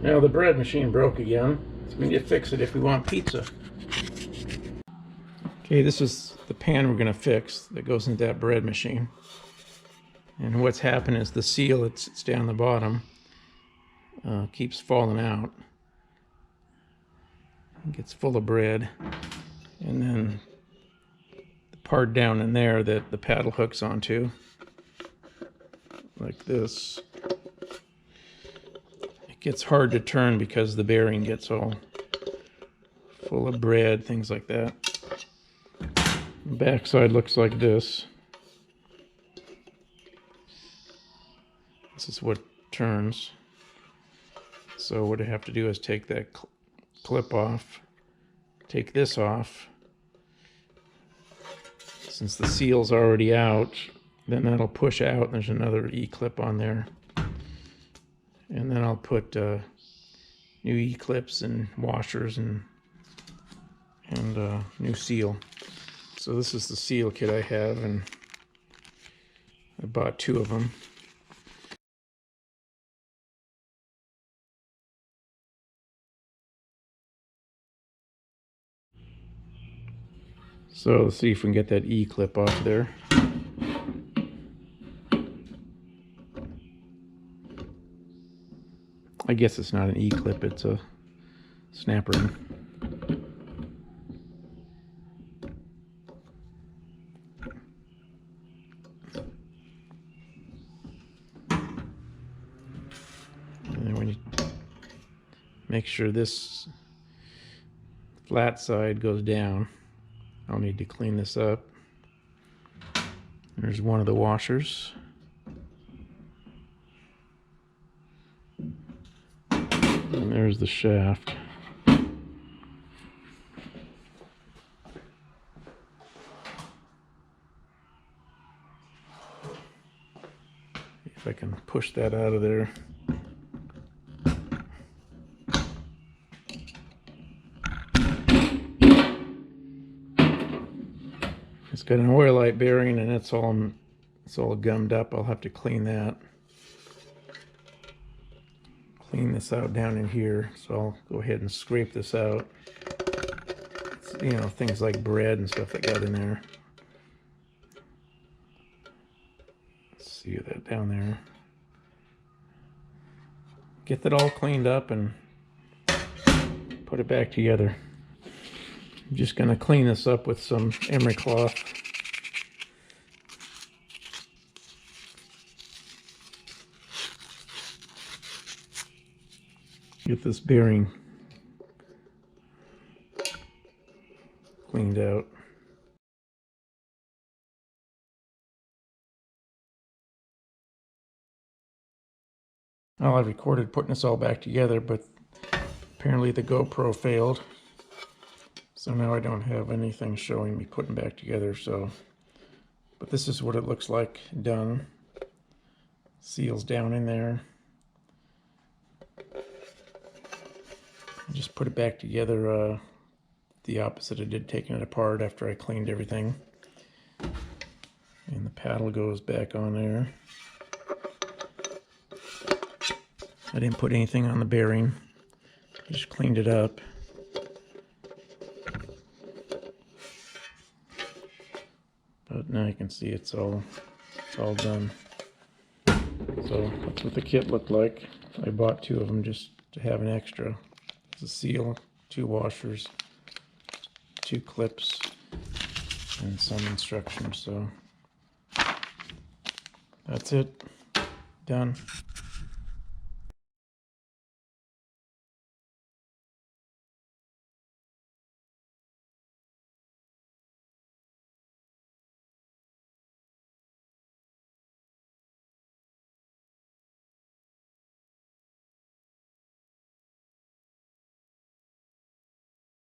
Now the bread machine broke again, so we need to fix it if we want pizza. Okay, this is the pan we're going to fix that goes into that bread machine. And what's happened is the seal that sits down the bottom keeps falling out. It gets full of bread. And then the part down in there that the paddle hooks onto, like this, it gets hard to turn because the bearing gets all full of bread, things like that. The backside looks like this. This is what turns. So what I have to do is take that clip off, take this off. Since the seal's already out, then that'll push out. There's another E-clip on there. And then I'll put new E-clips and washers and new seal. So this is the seal kit I have, and I bought 2 of them. So let's see if we can get that E-clip off there. I guess it's not an E-clip, it's a snap ring. And then when you make sure this flat side goes down, I'll need to clean this up. There's one of the washers. And there's the shaft. If I can push that out of there. It's got an oil light bearing and it's all gummed up. I'll have to clean that. Clean this out down in here. So I'll go ahead and scrape this out. It's, you know, things like bread and stuff that got in there. Let's see that down there. Get that all cleaned up and put it back together. I'm just going to clean this up with some emery cloth. Get this bearing cleaned out. Well, I recorded putting this all back together, but apparently the GoPro failed. So now I don't have anything showing me putting back together, but this is what it looks like done. Seals down in there. I just put it back together the opposite I did, taking it apart after I cleaned everything. And the paddle goes back on there. I didn't put anything on the bearing. I just cleaned it up. But now you can see it's all done. So that's what the kit looked like. I bought 2 of them just to have an extra. It's a seal, 2 washers, 2 clips, and some instructions. So that's it. Done.